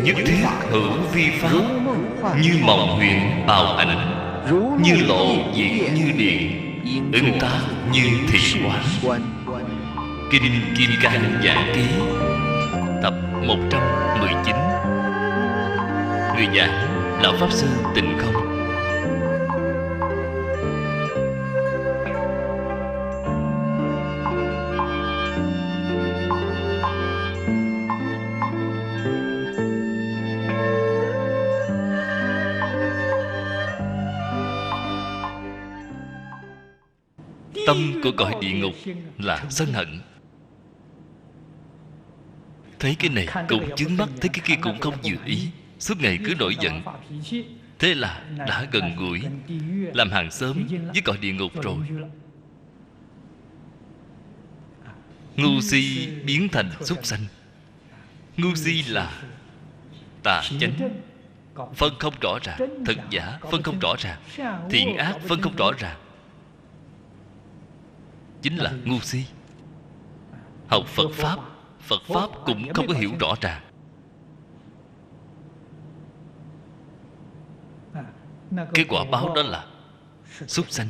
Nhất thiết hữu vi pháp, như mộng huyễn ảo ảnh, như lộ diệt như điện, ứng tác như thị quán. Kinh Kim Cang Giảng Ký, tập 119. Người giảng Lão Pháp Sư Tịnh Không. Tâm của cõi địa ngục là sân hận. Thấy cái này cũng chướng mắt, thấy cái kia cũng không vừa ý, suốt ngày cứ nổi giận. Thế là đã gần gũi làm hàng xóm với cõi địa ngục rồi. Ngu si biến thành súc sanh. Ngu si là tà chánh, phân không rõ ràng, thật giả phân không rõ ràng, thiện ác phân không rõ ràng, chính là ngu si. Học Phật Pháp cũng không có hiểu rõ ràng. Cái quả báo đó là súc sanh.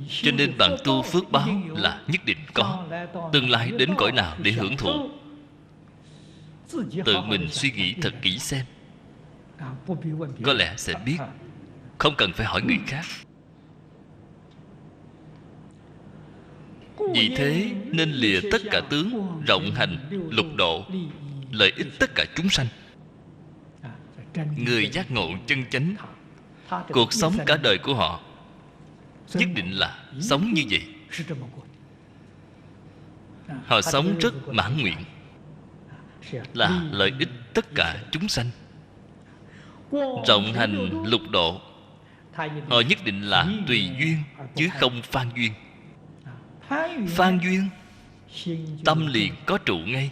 Cho nên bạn tu phước báo là nhất định có. Tương lai đến cõi nào để hưởng thụ, tự mình suy nghĩ thật kỹ xem, có lẽ sẽ biết, không cần phải hỏi người khác. Vì thế nên lìa tất cả tướng, rộng hành lục độ, lợi ích tất cả chúng sanh. Người giác ngộ chân chánh, cuộc sống cả đời của họ nhất định là sống như vậy. Họ sống rất mãn nguyện, là lợi ích tất cả chúng sanh. Rộng hành lục độ, họ nhất định là tùy duyên chứ không phan duyên. Phan duyên, tâm liền có trụ ngay.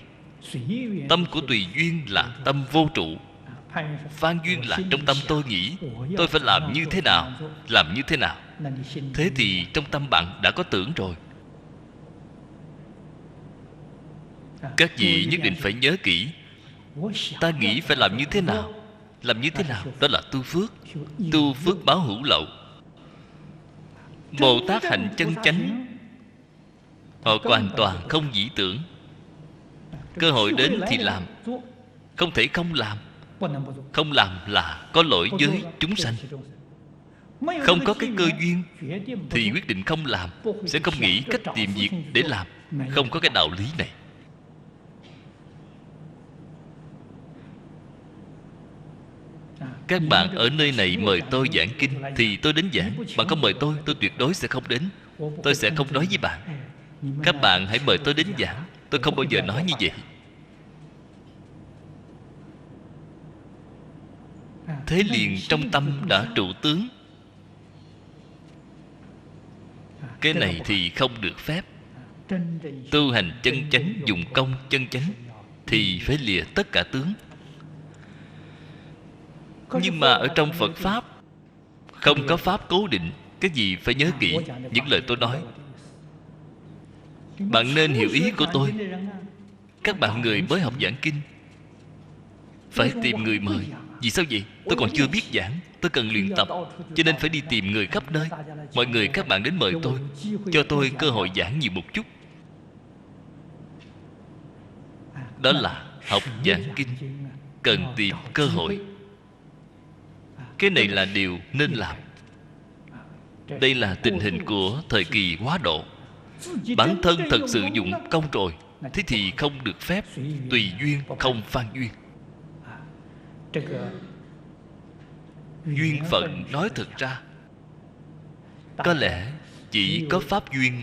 Tâm của tùy duyên là tâm vô trụ. Phan duyên là trong tâm tôi nghĩ tôi phải làm như thế nào, làm như thế nào. Thế thì trong tâm bạn đã có tưởng rồi. Các vị nhất định phải nhớ kỹ. Ta nghĩ phải làm như thế nào, làm như thế nào, đó là tu phước. Tu phước báo hữu lậu. Bồ Tát hạnh chân chánh, họ hoàn toàn không dĩ tưởng. Cơ hội đến thì làm, không thể không làm. Không làm là có lỗi với chúng sanh. Không có cái cơ duyên thì quyết định không làm, sẽ không nghĩ cách tìm việc để làm. Không có cái đạo lý này. Các bạn ở nơi này mời tôi giảng kinh thì tôi đến giảng. Bạn không mời tôi tuyệt đối sẽ không đến. Tôi sẽ không nói với bạn. Các bạn hãy mời tôi đến giảng. Tôi không bao giờ nói như vậy. Thế liền trong tâm đã trụ tướng. Cái này thì không được phép. Tu hành chân chánh, dùng công chân chánh thì phải lìa tất cả tướng. Nhưng mà ở trong Phật Pháp không có pháp cố định. Cái gì phải nhớ kỹ những lời tôi nói. Bạn nên hiểu ý của tôi. Các bạn người mới học giảng kinh phải tìm người mời. Vì sao vậy? Tôi còn chưa biết giảng, tôi cần luyện tập, cho nên phải đi tìm người khắp nơi. Mọi người các bạn đến mời tôi, cho tôi cơ hội giảng nhiều một chút. Đó là học giảng kinh, cần tìm cơ hội. Cái này là điều nên làm. Đây là tình hình của thời kỳ quá độ. Bản thân thật sự dụng công rồi, thế thì không được phép tùy duyên không phan duyên. Duyên phận nói thật ra có lẽ chỉ có pháp duyên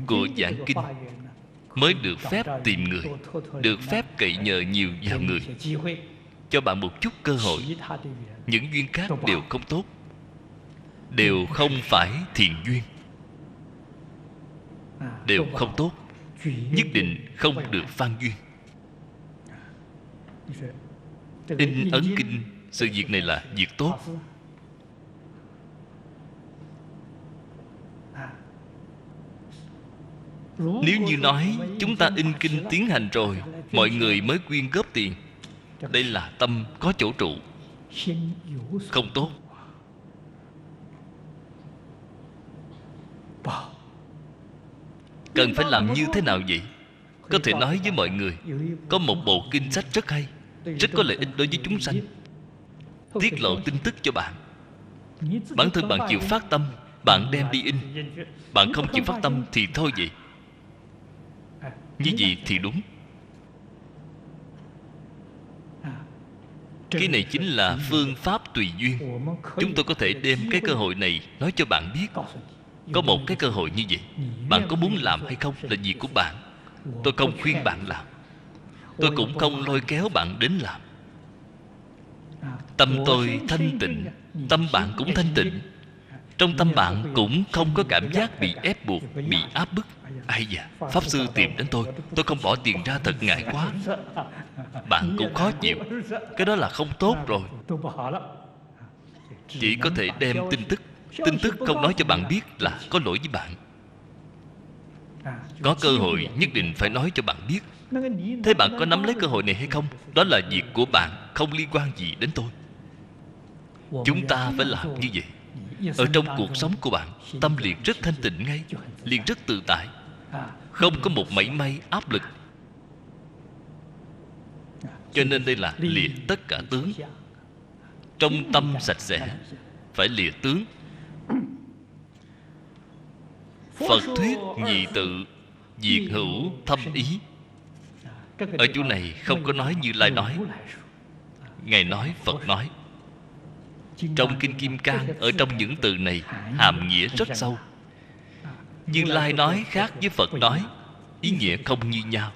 của giảng kinh mới được phép tìm người, được phép cậy nhờ nhiều vào người, cho bạn một chút cơ hội. Những duyên khác đều không tốt, đều không phải thiện duyên, đều không tốt, nhất định không được phan duyên. In ấn kinh, sự việc này là việc tốt. Nếu như nói chúng ta in kinh tiến hành rồi, mọi người mới quyên góp tiền, đây là tâm có chỗ trụ, không tốt. Cần phải làm như thế nào vậy? Có thể nói với mọi người, có một bộ kinh sách rất hay, rất có lợi ích đối với chúng sanh, tiết lộ tin tức cho bạn. Bản thân bạn chịu phát tâm, bạn đem đi in. Bạn không chịu phát tâm thì thôi vậy. Như vậy thì đúng. Cái này chính là phương pháp tùy duyên. Chúng tôi có thể đem cái cơ hội này nói cho bạn biết. Có một cái cơ hội như vậy, bạn có muốn làm hay không là việc của bạn. Tôi không khuyên bạn làm, tôi cũng không lôi kéo bạn đến làm. Tâm tôi thanh tịnh, tâm bạn cũng thanh tịnh. Trong tâm bạn cũng không có cảm giác bị ép buộc, bị áp bức. Ai da, Pháp Sư tìm đến tôi không bỏ tiền ra thật ngại quá. Bạn cũng khó chịu. Cái đó là không tốt rồi. Chỉ có thể đem tin tức. Tin tức không nói cho bạn biết là có lỗi với bạn. Có cơ hội nhất định phải nói cho bạn biết. Thế bạn có nắm lấy cơ hội này hay không? Đó là việc của bạn, không liên quan gì đến tôi. Chúng ta phải làm như vậy. Ở trong cuộc sống của bạn, tâm liền rất thanh tịnh ngay, liền rất tự tại, không có một mảy may áp lực. Cho nên đây là lìa tất cả tướng. Trong tâm sạch sẽ, phải lìa tướng. Phật thuyết nhị tự, diệt hữu thâm ý. Ở chỗ này không có nói Như Lai nói. Ngài nói, Phật nói. Trong Kinh Kim Cang, ở trong những từ này hàm nghĩa rất sâu. Như Lai nói khác với Phật nói, ý nghĩa không như nhau.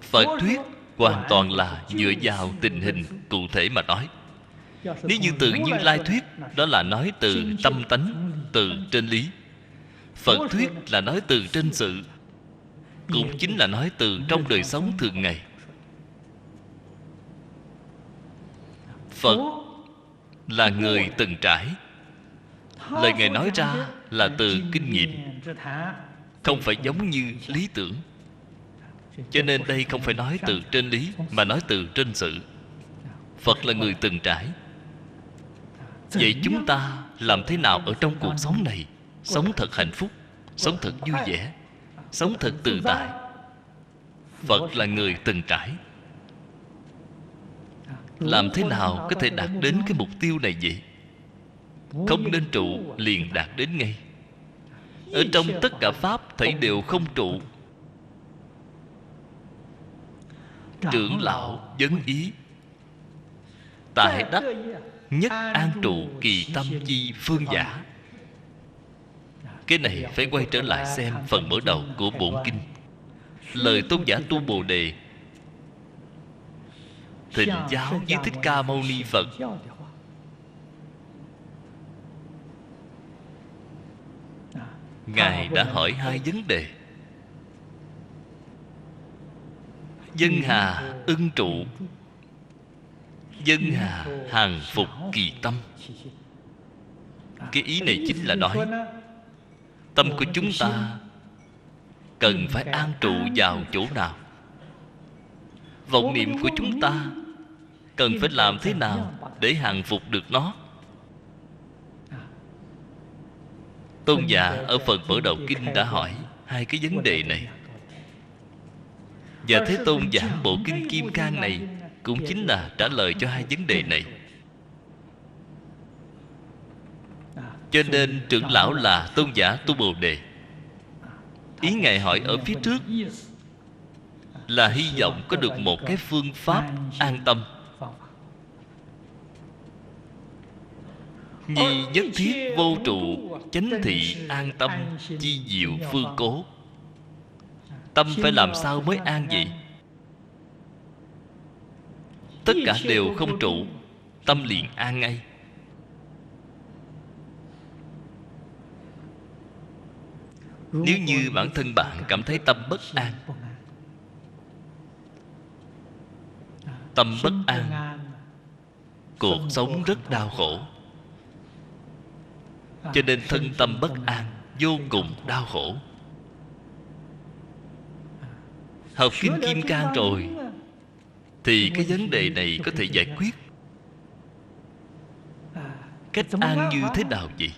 Phật thuyết hoàn toàn là dựa vào tình hình cụ thể mà nói. Nếu như từ Như Lai thuyết, đó là nói từ tâm tánh, từ trên lý. Phật thuyết là nói từ trên sự, cũng chính là nói từ trong đời sống thường ngày. Phật là người từng trải. Lời Ngài nói ra là từ kinh nghiệm, không phải giống như lý tưởng. Cho nên đây không phải nói từ trên lý, mà nói từ trên sự. Phật là người từng trải. Vậy chúng ta làm thế nào ở trong cuộc sống này sống thật hạnh phúc, sống thật vui vẻ, sống thật tự tại? Phật là người từng trải. Làm thế nào có thể đạt đến cái mục tiêu này vậy? Không nên trụ liền đạt đến ngay. Ở trong tất cả Pháp thảy đều không trụ. Trưởng lão vấn ý, tại đắc nhất an trụ kỳ tâm chi phương giả. Cái này phải quay trở lại xem phần mở đầu của bổn kinh. Lời tôn giả Tu Bồ Đề thịnh giáo với Thích Ca Mâu Ni Phật. Ngài đã hỏi hai vấn đề. Dân hà ưng trụ, dân hà hàng phục kỳ tâm. Cái ý này chính là nói tâm của chúng ta cần phải an trụ vào chỗ nào. Vọng niệm của chúng ta cần phải làm thế nào để hàng phục được nó. Tôn giả ở phần mở đầu kinh đã hỏi hai cái vấn đề này. Và Thế Tôn giảng bộ kinh Kim Cang này cũng chính là trả lời cho hai vấn đề này. Cho nên trưởng lão là tôn giả Tu Bồ Đề. Ý Ngài hỏi ở phía trước là hy vọng có được một cái phương pháp an tâm. Nhi nhất thiết vô trụ, chánh thị an tâm, chi diệu phương cố. Tâm phải làm sao mới an vậy? Tất cả đều không trụ, tâm liền an ngay. Nếu như bản thân bạn cảm thấy tâm bất an, tâm bất an, cuộc sống rất đau khổ. Cho nên thân tâm bất an, vô cùng đau khổ. Học Kinh Kim Cang rồi thì cái vấn đề này có thể giải quyết. Cách an như thế nào vậy?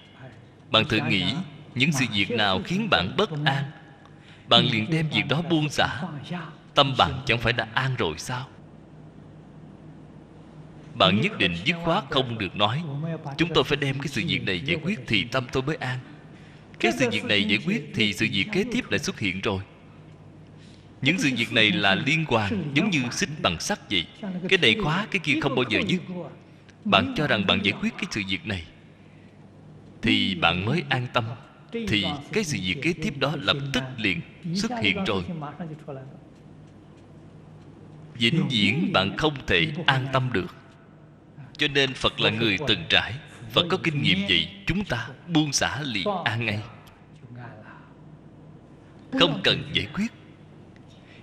Bạn thử nghĩ, những sự việc nào khiến bạn bất an, bạn liền đem việc đó buông xả, tâm bạn chẳng phải đã an rồi sao? Bạn nhất định dứt khoát không được nói chúng tôi phải đem cái sự việc này giải quyết thì tâm tôi mới an. Cái sự việc này giải quyết thì sự việc kế tiếp lại xuất hiện rồi. Những sự việc này là liên quan, giống như xích bằng sắt vậy. Cái này khóa, cái kia không bao giờ dứt. Bạn cho rằng bạn giải quyết cái sự việc này thì bạn mới an tâm, thì cái sự việc kế tiếp đó lập tức liền xuất hiện rồi. Vĩnh viễn bạn không thể an tâm được. Cho nên Phật là người từng trải, Phật có kinh nghiệm vậy. Chúng ta buông xả liền an ngay, không cần giải quyết.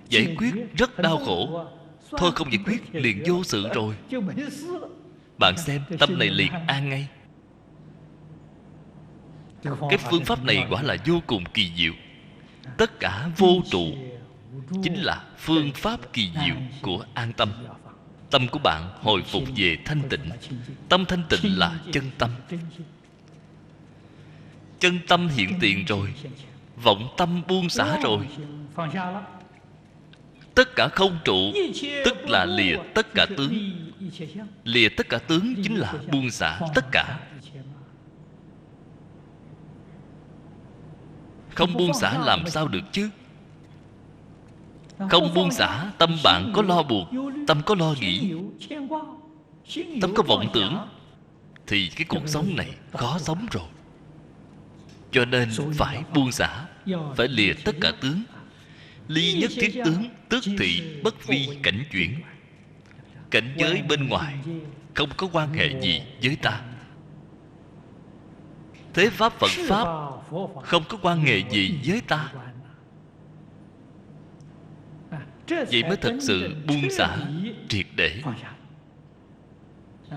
Giải quyết rất đau khổ, thôi không giải quyết liền vô sự rồi. Bạn xem, tâm này liền an ngay. Cái phương pháp này quả là vô cùng kỳ diệu. Tất cả vô trụ chính là phương pháp kỳ diệu của an tâm. Tâm của bạn hồi phục về thanh tịnh. Tâm thanh tịnh là chân tâm. Chân tâm hiện tiền rồi, vọng tâm buông xả rồi. Tất cả không trụ, tức là lìa tất cả tướng. Lìa tất cả tướng chính là buông xả tất cả. Không buông xả làm sao được chứ? Không buông xả, tâm bạn có lo buộc, tâm có lo nghĩ, tâm có vọng tưởng, thì cái cuộc sống này khó sống rồi. Cho nên phải buông xả, phải lìa tất cả tướng. Ly nhất thiết tướng, tức thị bất vi cảnh chuyển. Cảnh giới bên ngoài không có quan hệ gì với ta. Thế Pháp Phật Pháp không có quan hệ gì với ta. Vậy mới thật sự buông xả triệt để.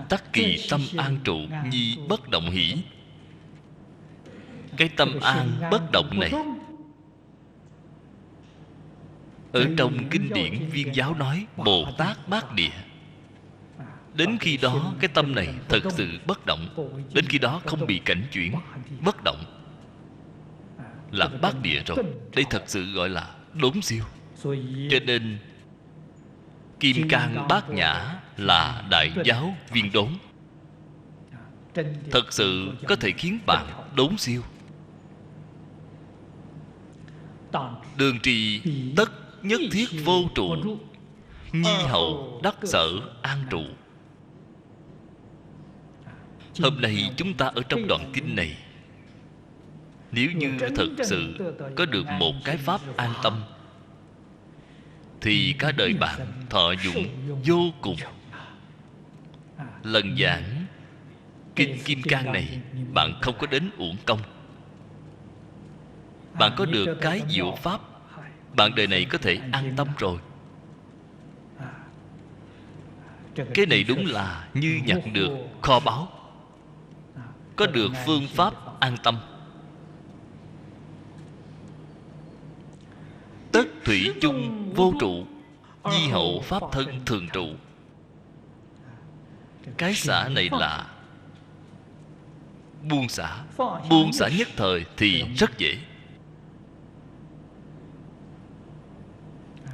Tắc kỳ tâm an trụ, nhi bất động hỷ. Cái tâm an bất động này, ở trong kinh điển Viên Giáo nói Bồ Tát Bát Địa. Đến khi đó cái tâm này thật sự bất động. Đến khi đó không bị cảnh chuyển, bất động, là bát địa rồi. Đây thật sự gọi là đốn siêu. Cho nên Kim Cang Bát Nhã là đại giáo viên đốn. Thật sự có thể khiến bạn đốn siêu. Đường trì tất nhất thiết vô trụ, nhi hậu đắc sở an trụ. Hôm nay chúng ta ở trong đoạn kinh này, nếu như thật sự có được một cái pháp an tâm, thì cả đời bạn thọ dụng vô cùng. Lần giảng kinh Kim Cang này, bạn không có đến uổng công. Bạn có được cái diệu pháp, bạn đời này có thể an tâm rồi. Cái này đúng là như nhặt được kho báu, có được phương pháp an tâm. Tất thủy chung vô trụ, nhi hậu pháp thân thường trụ. Cái xả này là buông xả. Buông xả nhất thời thì rất dễ.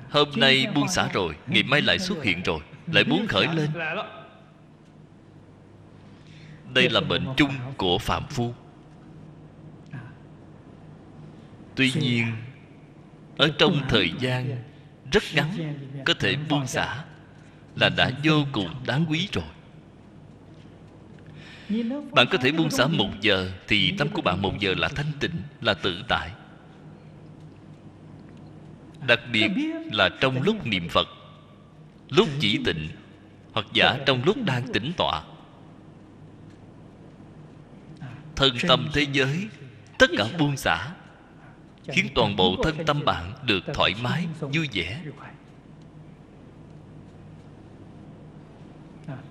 Hôm nay buông xả rồi, ngày mai lại xuất hiện rồi, lại muốn khởi lên. Đây là bệnh chung của phàm phu. Tuy nhiên ở trong thời gian rất ngắn có thể buông xả là đã vô cùng đáng quý rồi. Bạn có thể buông xả 1 giờ thì tâm của bạn 1 giờ là thanh tịnh, là tự tại. Đặc biệt là trong lúc niệm Phật, lúc chỉ tịnh, hoặc giả trong lúc đang tĩnh tọa. Thân tâm thế giới tất cả buông xả, khiến toàn bộ thân tâm bạn được thoải mái, vui vẻ.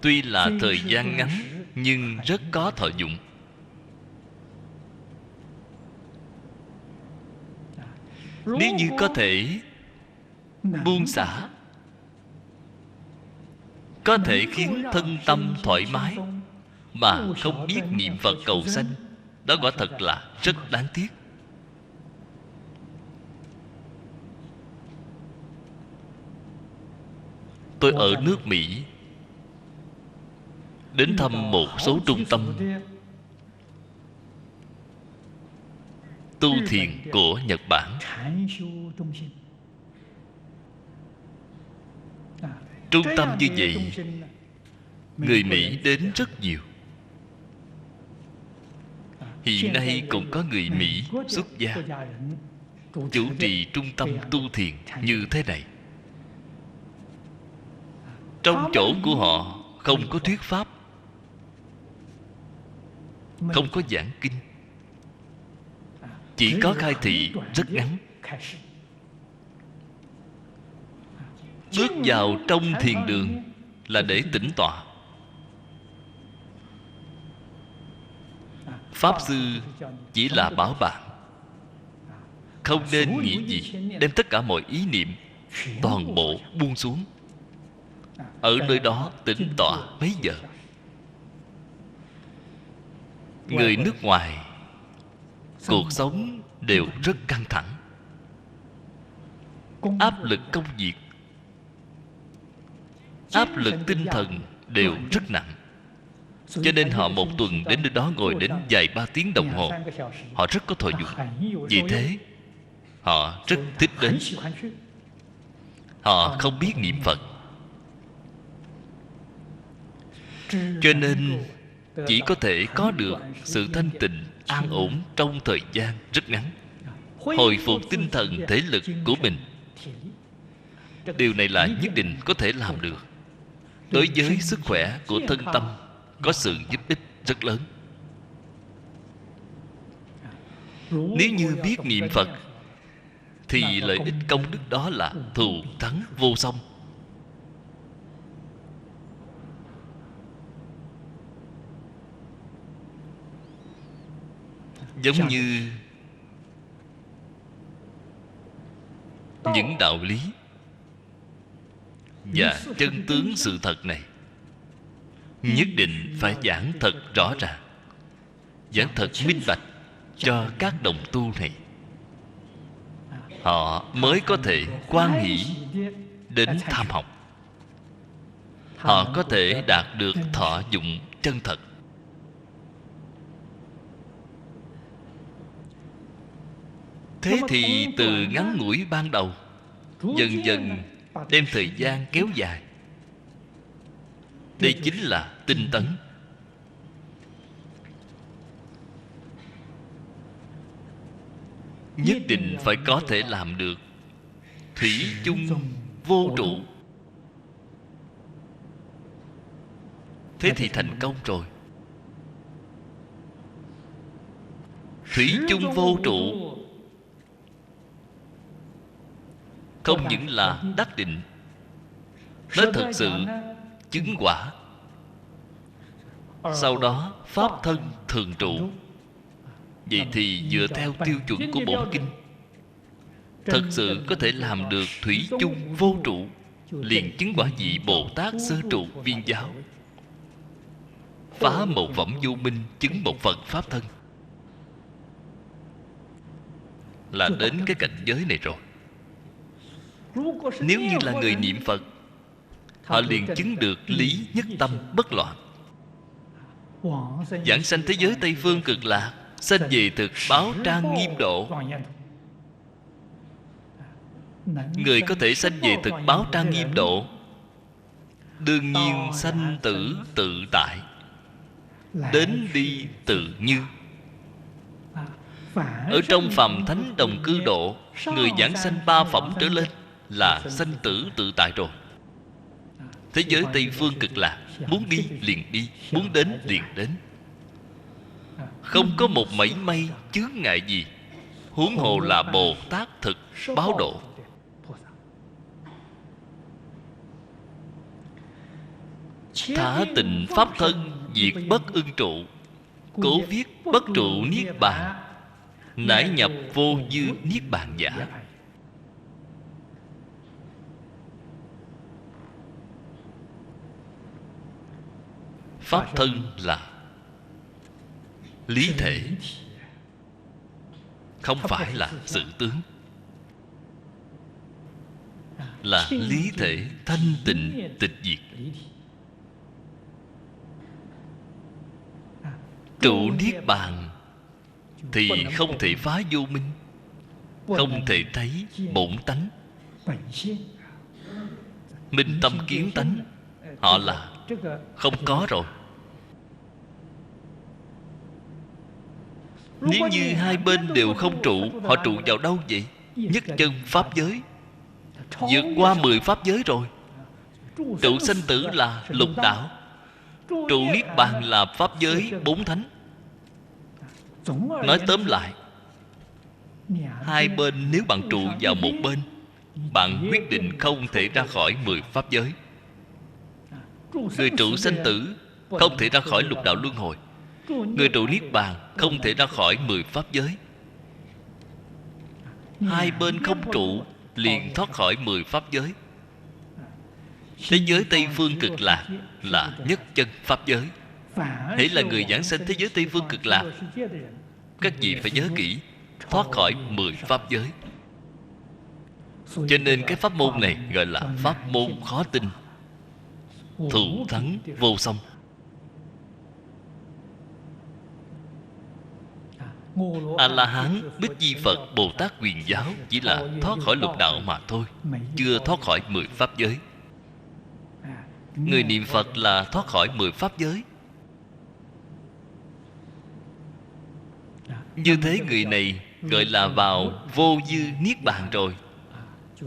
Tuy là thời gian ngắn nhưng rất có thọ dụng. Nếu như có thể buông xả, có thể khiến thân tâm thoải mái mà không biết niệm Phật cầu sanh, đó quả thật là rất đáng tiếc. Tôi ở nước Mỹ đến thăm một số trung tâm tu thiền của Nhật Bản. Trung tâm như vậy, người Mỹ đến rất nhiều. Hiện nay cũng có người Mỹ xuất gia chủ trì trung tâm tu thiền như thế này. Trong chỗ của họ không có thuyết pháp, không có giảng kinh, chỉ có khai thị rất ngắn. Bước vào trong thiền đường là để tĩnh tọa. Pháp sư chỉ là bảo bạn không nên nghĩ gì, đem tất cả mọi ý niệm toàn bộ buông xuống. Ở nơi đó tĩnh tọa mấy giờ. Người nước ngoài cuộc sống đều rất căng thẳng, áp lực công việc, áp lực tinh thần đều rất nặng. Cho nên họ một tuần đến nơi đó ngồi đến vài ba tiếng đồng hồ, họ rất có thọ dụng. Vì thế họ rất thích đến. Họ không biết niệm Phật, cho nên chỉ có thể có được sự thanh tịnh an ổn trong thời gian rất ngắn, hồi phục tinh thần thể lực của mình. Điều này là nhất định có thể làm được. Đối với sức khỏe của thân tâm có sự giúp ích rất lớn. Nếu như biết niệm Phật thì lợi ích công đức đó là thù thắng vô song. Giống như những đạo lý và chân tướng sự thật này nhất định phải giảng thật rõ ràng, giảng thật minh bạch cho các đồng tu này. Họ mới có thể hoan hỷ đến tham học. Họ có thể đạt được thọ dụng chân thật. Thế thì từ ngắn ngủi ban đầu, dần dần đem thời gian kéo dài. Đây chính là tinh tấn. Nhất định phải có thể làm được thủy chung vô trụ. Thế thì thành công rồi. Thủy chung vô trụ không những là đắc định, nó thật sự chứng quả. Sau đó pháp thân thường trụ. Vậy thì dựa theo tiêu chuẩn của bổn kinh, thật sự có thể làm được thủy chung vô trụ, liền chứng quả vị Bồ Tát sơ trụ viên giáo, phá một phẩm vô minh, chứng một Phật pháp thân, là đến cái cảnh giới này rồi. Nếu như là người niệm Phật, họ liền chứng được lý nhất tâm bất loạn, giảng sanh thế giới Tây Phương Cực Lạc, sanh về thực báo trang nghiêm độ. Người có thể sanh về thực báo trang nghiêm độ, đương nhiên sanh tử tự tại, đến đi tự như. Ở trong phàm thánh đồng cư độ, người giảng sanh ba phẩm trở lên là sanh tử tự tại rồi. Thế giới Tây Phương Cực Lạc, muốn đi liền đi, muốn đến liền đến, không có một mảy may chướng ngại gì. Huống hồ là Bồ Tát thực báo độ. Thả tịnh pháp thân, diệt bất ưng trụ. Cố viết bất trụ niết bàn, nãi nhập vô dư niết bàn giả. Pháp thân là lý thể, không phải là sự tướng. Là lý thể thanh tịnh tịch diệt. Trụ niết bàn thì không thể phá vô minh, không thể thấy bổn tánh. Minh tâm kiến tánh, họ là không có rồi. Nếu như hai bên đều không trụ, họ trụ vào đâu vậy? Nhất chân pháp giới, vượt qua 10 pháp giới rồi. Trụ sanh tử là lục đạo, trụ niết bàn là pháp giới 4 thánh. Nói tóm lại, hai bên nếu bạn trụ vào một bên, bạn quyết định không thể ra khỏi 10 pháp giới. Người trụ sanh tử không thể ra khỏi lục đạo luân hồi. Người trụ niết bàn không thể ra khỏi 10 pháp giới. Hai bên không trụ liền thoát khỏi 10 pháp giới. Thế giới Tây Phương Cực Lạc là nhất chân pháp giới. Hễ là người giảng sanh thế giới Tây Phương Cực Lạc, các vị phải nhớ kỹ, thoát khỏi 10 pháp giới. Cho nên cái pháp môn này gọi là pháp môn khó tin, thù thắng vô song. A-la-hán, Bích Di Phật, Bồ Tát Quyền Giáo chỉ là thoát khỏi lục đạo mà thôi, chưa thoát khỏi 10 pháp giới. Người niệm Phật là thoát khỏi 10 pháp giới. Như thế người này gọi là vào vô dư niết bàn rồi,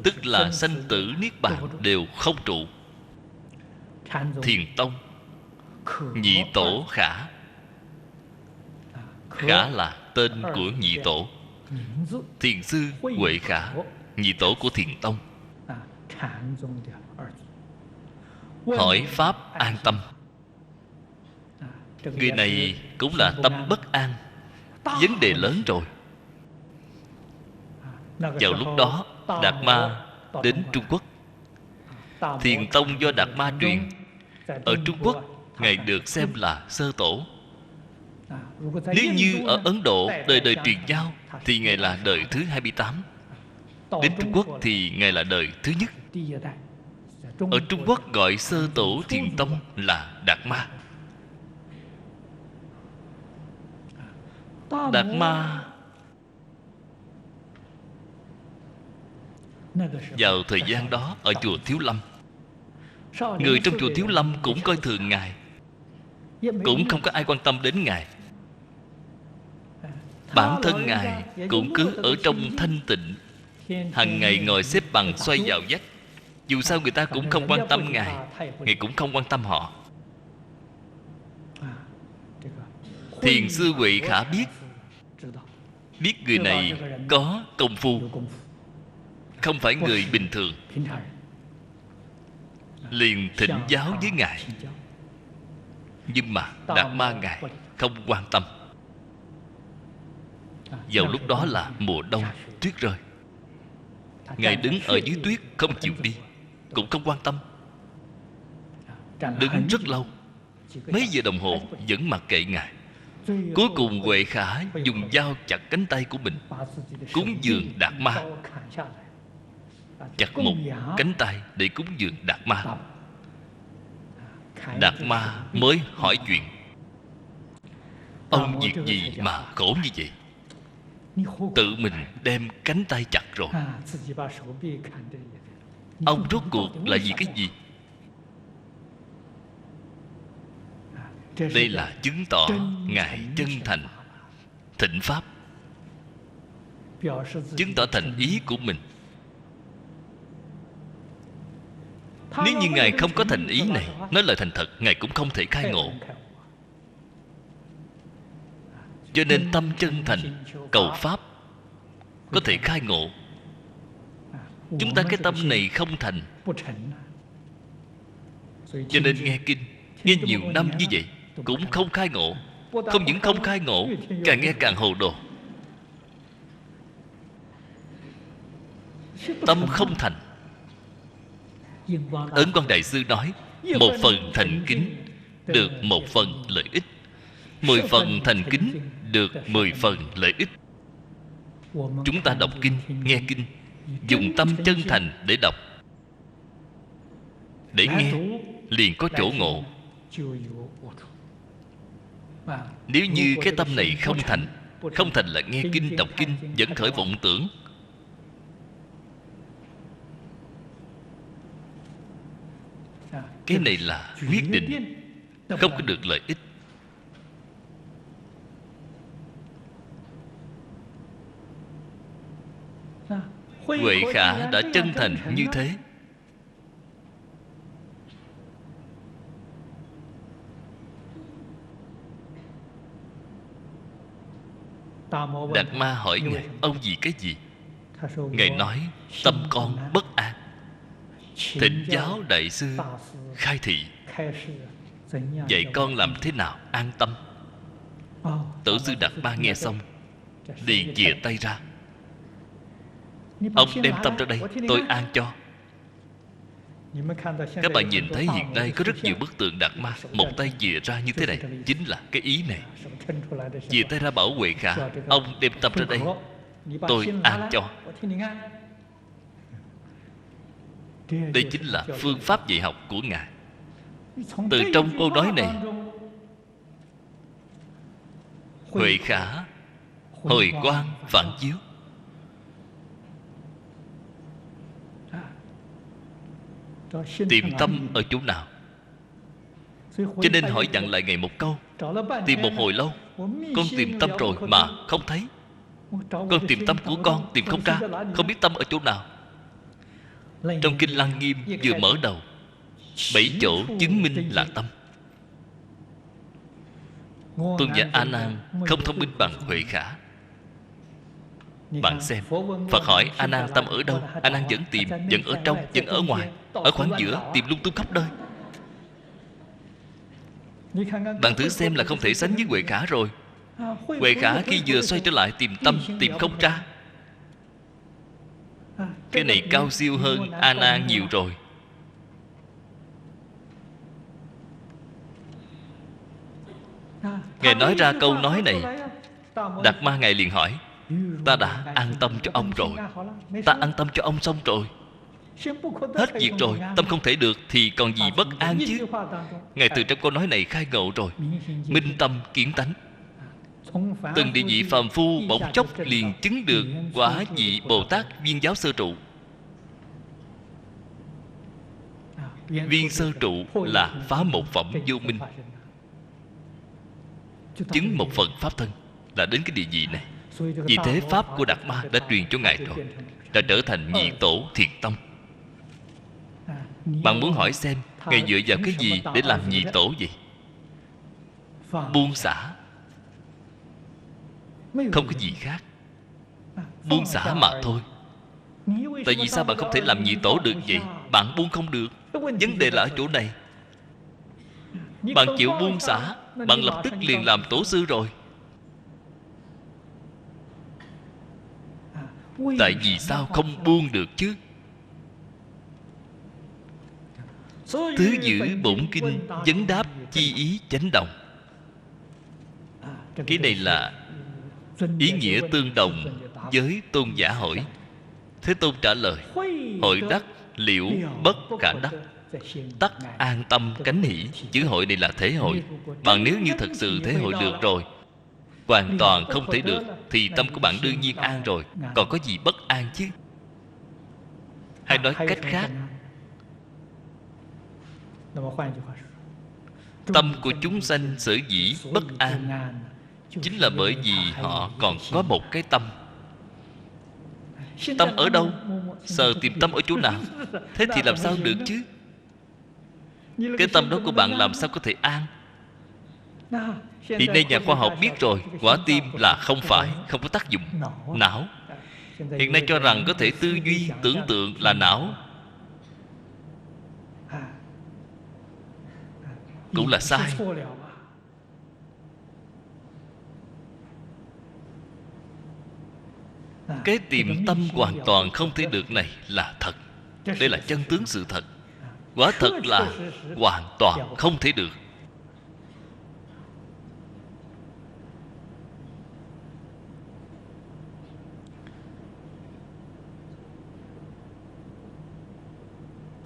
tức là sanh tử niết bàn đều không trụ. Thiền tông nhị tổ Khả. Khả là tên của nhị tổ. Thiền sư Huệ Khả, nhị tổ của Thiền tông. Hỏi pháp an tâm. Người này cũng là tâm bất an, vấn đề lớn rồi. Vào lúc đó Đạt Ma đến Trung Quốc. Thiền tông do Đạt Ma truyền. Ở Trung Quốc, Ngài được xem là sơ tổ. Nếu như ở Ấn Độ đời đời truyền giao thì Ngài là đời thứ 28. Đến Trung Quốc thì Ngài là đời thứ nhất. Ở Trung Quốc gọi sơ tổ Thiền tông là Đạt Ma. Đạt Ma vào thời gian đó ở chùa Thiếu Lâm. Người trong chùa Thiếu Lâm cũng coi thường Ngài, cũng không có ai quan tâm đến Ngài. Bản thân Ngài cũng cứ ở trong thanh tịnh, hàng ngày ngồi xếp bằng xoay vào vách. Dù sao người ta cũng không quan tâm Ngài, Ngài cũng không quan tâm họ. Thiền sư Huệ Khả biết người này có công phu, không phải người bình thường, liền thỉnh giáo với Ngài. Nhưng mà Đạt Ma Ngài không quan tâm. Vào lúc đó là mùa đông, tuyết rơi. Ngài đứng ở dưới tuyết không chịu đi, cũng không quan tâm. Đứng rất lâu, mấy giờ đồng hồ vẫn mặc kệ Ngài. Cuối cùng Huệ Khả dùng dao chặt cánh tay của mình, cúng dường Đạt Ma. Chặt một cánh tay để cúng dường Đạt Ma. Đạt Ma mới hỏi chuyện: ông việc gì mà khổ như vậy? Tự mình đem cánh tay chặt rồi. Ông rốt cuộc là vì cái gì? Đây là chứng tỏ Ngài chân thành thỉnh pháp, chứng tỏ thành ý của mình. Nếu như Ngài không có thành ý này, nói lời thành thật, Ngài cũng không thể khai ngộ. Cho nên tâm chân thành cầu pháp có thể khai ngộ. Chúng ta cái tâm này không thành, cho nên nghe kinh, nghe nhiều năm như vậy cũng không khai ngộ. Không những không khai ngộ, càng nghe càng hồ đồ. Tâm không thành. Ấn Quang Đại Sư nói: một phần thành kính, được 1 phần lợi ích. 10 phần thành kính được 10 phần lợi ích. Chúng ta đọc kinh, nghe kinh, dùng tâm chân thành để đọc, để nghe, liền có chỗ ngộ. Nếu như cái tâm này không thành, không thành là nghe kinh, đọc kinh vẫn khởi vọng tưởng, cái này là quyết định không có được lợi ích. Huệ Khả đã chân thành như thế. Đạt Ma hỏi Ngài: ông vì cái gì? Ngài nói: tâm con bất an, thỉnh giáo đại sư khai thị, dạy con làm thế nào an tâm. Tổ sư Đạt Ma nghe xong liền chìa tay ra: ông đem tâm ra đây, tôi an cho. Các bạn nhìn thấy hiện nay có rất nhiều bức tượng Đạt Ma, một tay chìa ra như thế này, chính là cái ý này. Chìa tay ra bảo Huệ Khả: ông đem tâm ra đây, tôi an cho. Đây chính là phương pháp dạy học của Ngài. Từ trong câu nói này, Huệ Khả hồi quang phản chiếu. Tìm tâm ở chỗ nào? Cho nên hỏi dặn lại Ngài một câu: tìm một hồi lâu, con tìm tâm rồi mà không thấy. Con tìm tâm của con tìm không ra, không biết tâm ở chỗ nào. Trong Kinh Lăng Nghiêm vừa mở đầu, 7 chỗ chứng minh là tâm. Tôn giả A Nan không thông minh bằng Huệ Khả. Bạn xem, Phật hỏi A Nan tâm ở đâu, A Nan vẫn tìm, vẫn ở trong, vẫn ở ngoài, ở khoảng giữa, tìm lung tung khắp nơi. Bạn thử xem là không thể sánh với Huệ Khả rồi. Huệ Khả khi vừa xoay trở lại tìm tâm, tìm không ra. Cái này cao siêu hơn A Nan nhiều rồi. Ngài nói ra câu nói này, Đạt Ma Ngài liền hỏi: ta đã an tâm cho ông rồi, ta an tâm cho ông xong rồi, hết việc rồi, tâm không thể được thì còn gì bất an chứ. Ngài từ trong câu nói này khai ngộ rồi, minh tâm kiến tánh. Từng địa vị phàm phu bỗng chốc liền chứng được quả vị Bồ Tát viên giáo sơ trụ. Viên sơ trụ là phá một phẩm vô minh, chứng một phần pháp thân, là đến cái địa vị này. Vì thế pháp của Đạt Ma đã truyền cho Ngài rồi, đã trở thành nhị tổ thiền tông. Bạn muốn hỏi xem Ngài dựa vào cái gì để làm nhị tổ vậy? Buông xả, không có gì khác. Buông xả mà thôi. Tại vì sao bạn không thể làm nhị tổ được vậy? Bạn buông không được. Vấn đề là ở chỗ này. Bạn chịu buông xả, bạn lập tức liền làm tổ sư rồi. Tại vì sao không buông được chứ? Thứ giữ bổn kinh vấn đáp chi ý chánh đồng. Cái này là ý nghĩa tương đồng với tôn giả hỏi. Thế Tôn trả lời: hội đắc liễu bất khả đắc, tắc an tâm cánh hỷ. Chữ hội này là thể hội. Bạn nếu như thật sự thể hội được rồi, hoàn toàn không thể được, thì tâm của bạn đương nhiên an rồi. Còn có gì bất an chứ? Hay nói cách khác, tâm của chúng sanh sở dĩ bất an chính là bởi vì họ còn có một cái tâm. Tâm ở đâu? Sờ tìm tâm ở chỗ nào? Thế thì làm sao được chứ? Cái tâm đó của bạn làm sao có thể an? Hiện nay nhà khoa học biết rồi, quả tim là không phải, không có tác dụng. Não hiện nay cho rằng có thể tư duy, tưởng tượng là não, cũng là sai. Cái tìm tâm hoàn toàn không thể được này là thật. Đây là chân tướng sự thật. Quả thật là hoàn toàn không thể được.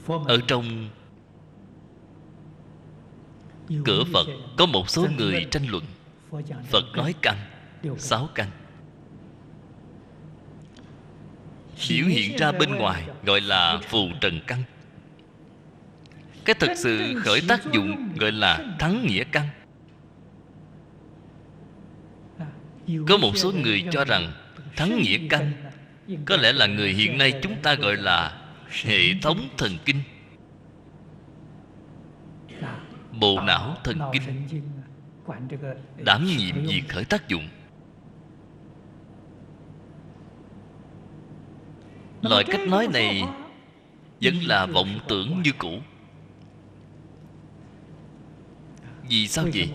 Ở trong cửa Phật có một số người tranh luận. Phật nói căn, 6 căn, biểu hiện ra bên ngoài gọi là phù trần căn. Cái thực sự khởi tác dụng gọi là thắng nghĩa căn. Có một số người cho rằng thắng nghĩa căn có lẽ là người hiện nay chúng ta gọi là hệ thống thần kinh, bộ não thần kinh, đảm nhiệm việc khởi tác dụng. Loại cách nói này vẫn là vọng tưởng như cũ. Vì sao vậy?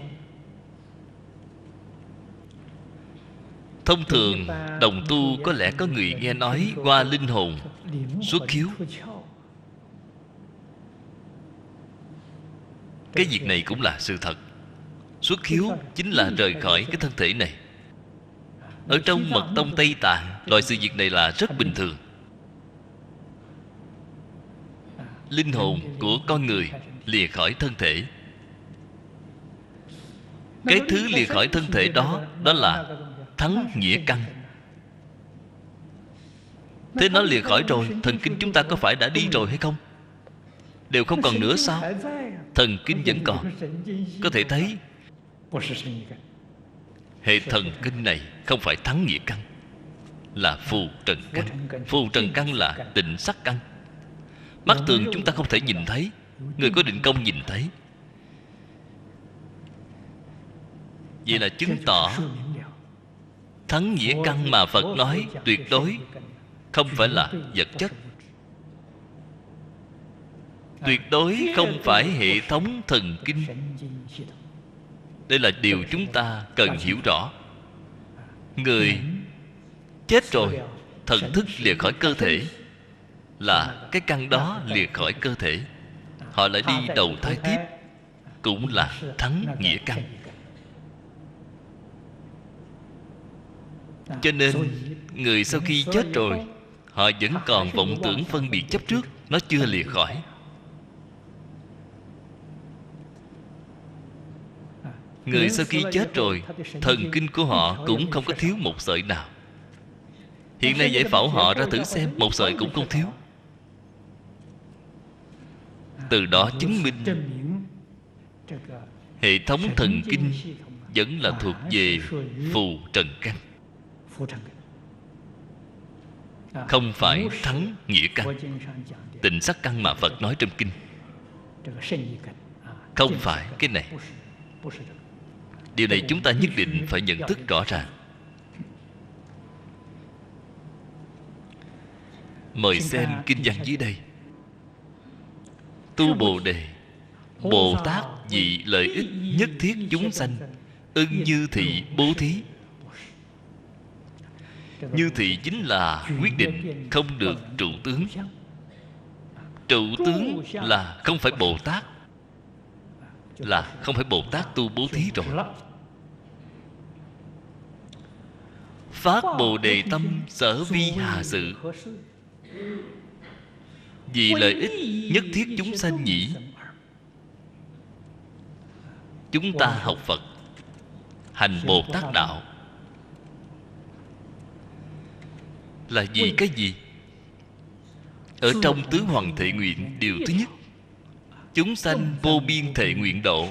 Thông thường đồng tu có lẽ có người nghe nói qua linh hồn xuất khiếu. Cái việc này cũng là sự thật. Xuất khiếu chính là rời khỏi cái thân thể này. Ở trong mật tông Tây Tạng, loại sự việc này là rất bình thường. Linh hồn của con người lìa khỏi thân thể. Cái thứ lìa khỏi thân thể đó, đó là thắng nghĩa căn. Thế nó lìa khỏi rồi, thần kinh chúng ta có phải đã đi rồi hay không? Đều không còn nữa sao? Thần kinh vẫn còn. Có thể thấy hệ thần kinh này không phải thắng nghĩa căn, là phù trần căn. Phù trần căn là tịnh sắc căn. Mắt thường chúng ta không thể nhìn thấy, người có định công nhìn thấy. Vậy là chứng tỏ thắng nghĩa căn mà Phật nói tuyệt đối không phải là vật chất, tuyệt đối không phải hệ thống thần kinh. Đây là điều chúng ta cần hiểu rõ. Người chết rồi, thần thức lìa khỏi cơ thể, là cái căn đó lìa khỏi cơ thể, họ lại đi đầu thai tiếp, cũng là thắng nghĩa căn. Cho nên người sau khi chết rồi, họ vẫn còn vọng tưởng phân biệt chấp trước, nó chưa lìa khỏi. Người sau khi chết rồi, thần kinh của họ cũng không có thiếu một sợi nào. Hiện nay giải phẫu họ ra thử xem, một sợi cũng không thiếu. Từ đó chứng minh hệ thống thần kinh vẫn là thuộc về phù trần căn, không phải thắng nghĩa căn. Tịnh sắc căn mà Phật nói trong kinh không phải cái này. Điều này chúng ta nhất định phải nhận thức rõ ràng. Mời xem kinh văn dưới đây. Tu Bồ Đề, Bồ Tát vì lợi ích nhất thiết chúng sanh, ưng như thị bố thí. Như thị chính là quyết định, không được trụ tướng. Trụ tướng là không phải Bồ Tát, là không phải Bồ Tát tu bố thí rồi. Phát Bồ Đề tâm sở vi hà sự, vì lợi ích nhất thiết chúng sanh nhỉ. Chúng ta học Phật, hành Bồ Tát đạo là vì cái gì? Ở trong tứ hoàng thệ nguyện, điều thứ nhất, chúng sanh vô biên thệ nguyện độ.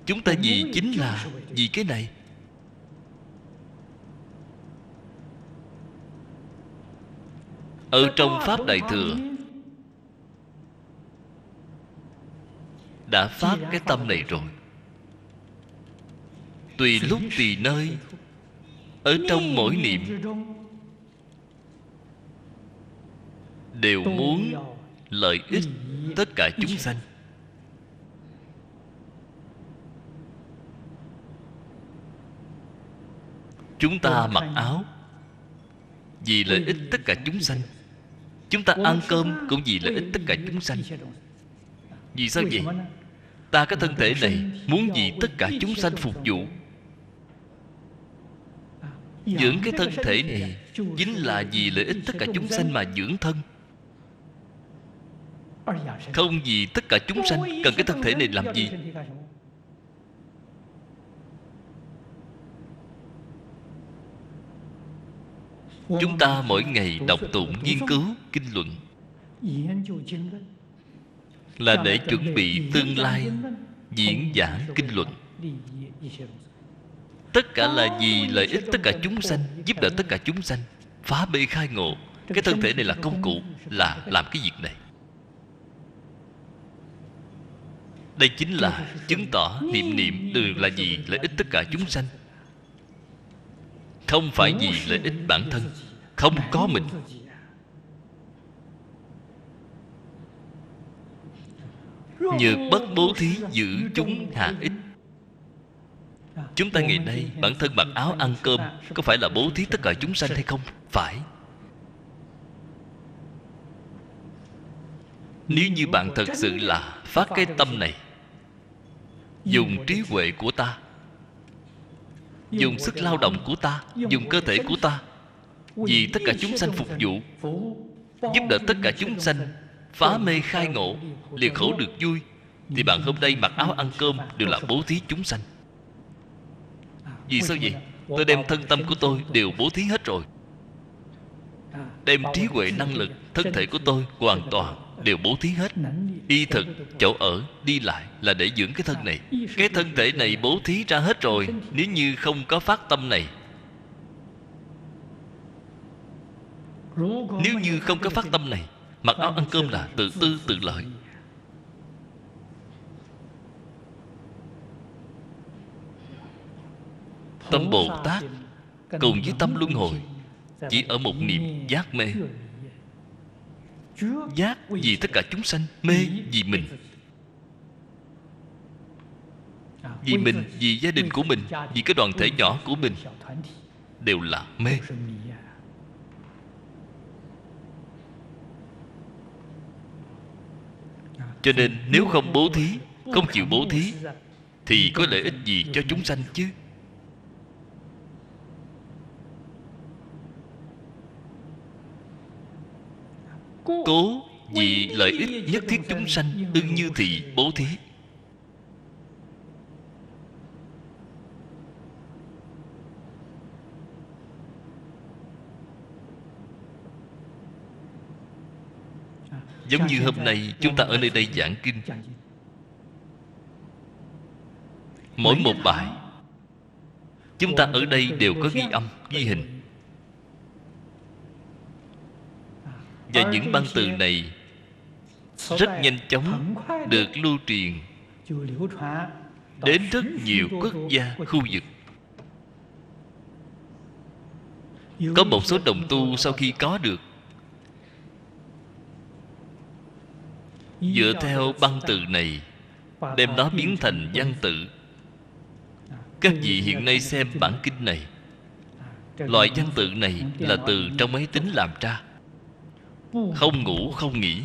Chúng ta vì chính là vì cái này. Ở trong Pháp Đại Thừa đã phát cái tâm này rồi. Tùy lúc tùy nơi, ở trong mỗi niệm đều muốn lợi ích tất cả chúng sanh. Chúng ta mặc áo vì lợi ích tất cả chúng sanh. Chúng ta ăn cơm cũng vì lợi ích tất cả chúng sanh. Vì sao vậy? Ta cái thân thể này muốn vì tất cả chúng sanh phục vụ. Dưỡng cái thân thể này chính là vì lợi ích tất cả chúng sanh mà dưỡng thân. Không vì tất cả chúng sanh. Cần cái thân thể này làm gì? Chúng ta mỗi ngày đọc tụng nghiên cứu kinh luận là để chuẩn bị tương lai diễn giảng kinh luận. Tất cả là vì lợi ích tất cả chúng sanh, giúp đỡ tất cả chúng sanh phá bê khai ngộ. Cái thân thể này là công cụ, là làm cái việc này. Đây chính là chứng tỏ niệm niệm đều là vì lợi ích tất cả chúng sanh, không phải vì lợi ích bản thân, không có mình. Nhược bất bố thí giữ chúng hạ ích. Chúng ta ngày nay bản thân mặc áo ăn cơm, có phải là bố thí tất cả chúng sanh hay không? Phải. Nếu như bạn thật sự là phát cái tâm này, dùng trí huệ của ta, dùng sức lao động của ta, dùng cơ thể của ta, vì tất cả chúng sanh phục vụ, giúp đỡ tất cả chúng sanh phá mê khai ngộ, liền khổ được vui, thì bạn hôm nay mặc áo ăn cơm đều là bố thí chúng sanh. Vì sao vậy? Tôi đem thân tâm của tôi đều bố thí hết rồi. Đem trí huệ năng lực, thân thể của tôi hoàn toàn đều bố thí hết. Y thực, chỗ ở, đi lại là để dưỡng cái thân này. Cái thân thể này bố thí ra hết rồi. Nếu như không có phát tâm này, nếu như không có phát tâm này, mặc áo ăn cơm là tự tư tự lợi. Tâm Bồ Tát cùng với tâm luân hồi chỉ ở một niệm giác mê. Giác vì tất cả chúng sanh, mê vì mình. Vì mình, vì gia đình của mình, vì cái đoàn thể nhỏ của mình, đều là mê. Cho nên nếu không bố thí, không chịu bố thí, thì có lợi ích gì cho chúng sanh chứ? Cố vì lợi ích nhất thiết chúng sanh, ưng như thị bố thí. Giống như hôm nay chúng ta ở nơi đây giảng kinh, mỗi một bài chúng ta ở đây đều có ghi âm, ghi hình. Và những băng từ này rất nhanh chóng được lưu truyền đến rất nhiều quốc gia, khu vực. Có một số đồng tu sau khi có được, dựa theo băng từ này, đem nó biến thành văn tự. Các vị hiện nay xem bản kinh này, loại văn tự này là từ trong máy tính làm ra. Không ngủ không nghỉ.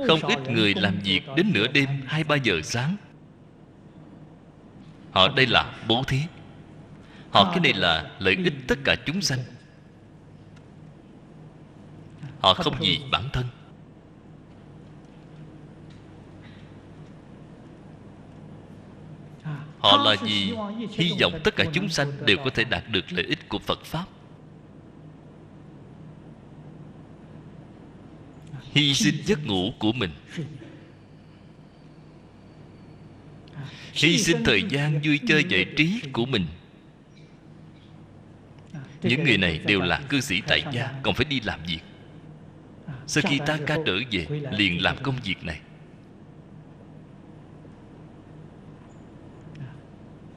Không ít người làm việc đến nửa đêm, 2-3 giờ sáng. Họ đây là bố thí. Họ cái này là lợi ích tất cả chúng sanh. Họ không vì bản thân. Họ là vì hy vọng tất cả chúng sanh đều có thể đạt được lợi ích của Phật Pháp. Hy sinh giấc ngủ của mình, hy sinh thời gian vui chơi giải trí của mình. Những người này đều là cư sĩ tại gia, còn phải đi làm việc. Sau khi ta ca trở về, liền làm công việc này.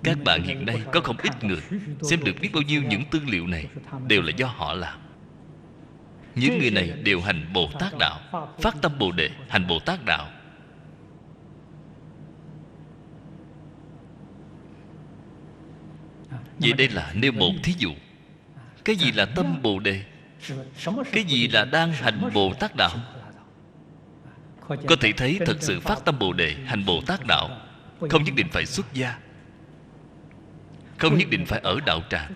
Các bạn hiện nay có không ít người xem được biết bao nhiêu những tư liệu này đều là do họ làm. Những người này đều hành Bồ Tát Đạo, phát tâm Bồ Đề, hành Bồ Tát Đạo. Vậy đây là nêu một thí dụ. Cái gì là tâm Bồ Đề? Cái gì là đang hành Bồ Tát Đạo? Có thể thấy thật sự phát tâm Bồ Đề, hành Bồ Tát Đạo, không nhất định phải xuất gia, không nhất định phải ở đạo tràng,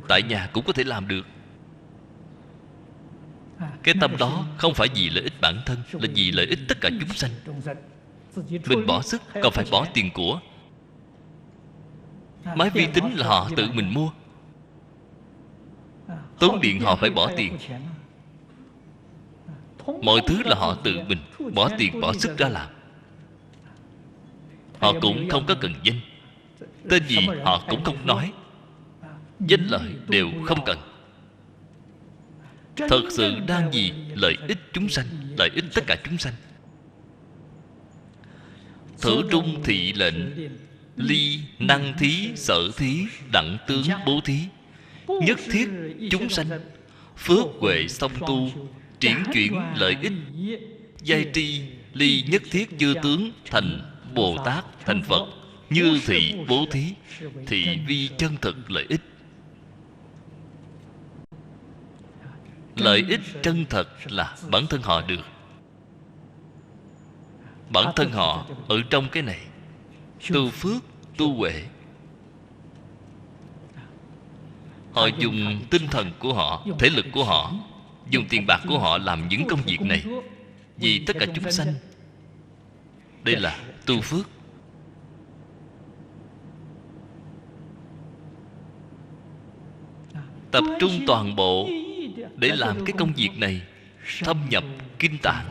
tại nhà cũng có thể làm được. Cái tâm đó không phải vì lợi ích bản thân, là vì lợi ích tất cả chúng sanh. Mình bỏ sức, còn phải bỏ tiền của. Máy vi tính là họ tự mình mua, tốn điện họ phải bỏ tiền. Mọi thứ là họ tự mình bỏ tiền bỏ sức ra làm. Họ cũng không có cần danh, tên gì họ cũng không nói, danh lợi đều không cần. Thật sự đang vì lợi ích chúng sanh, lợi ích tất cả chúng sanh. Thử trung thị lệnh, ly năng thí sở thí, đặng tướng bố thí, nhất thiết chúng sanh, phước huệ song tu, triển chuyển lợi ích, giai tri ly nhất thiết chư tướng, thành Bồ Tát, thành Phật, như thị bố thí, thị vi chân thực lợi ích. Lợi ích chân thật là bản thân họ được. Bản thân họ ở trong cái này tu phước, tu huệ. Họ dùng tinh thần của họ, thể lực của họ, dùng tiền bạc của họ làm những công việc này vì tất cả chúng sanh. Đây là tu phước. Tập trung toàn bộ để làm cái công việc này, thâm nhập kinh tạng.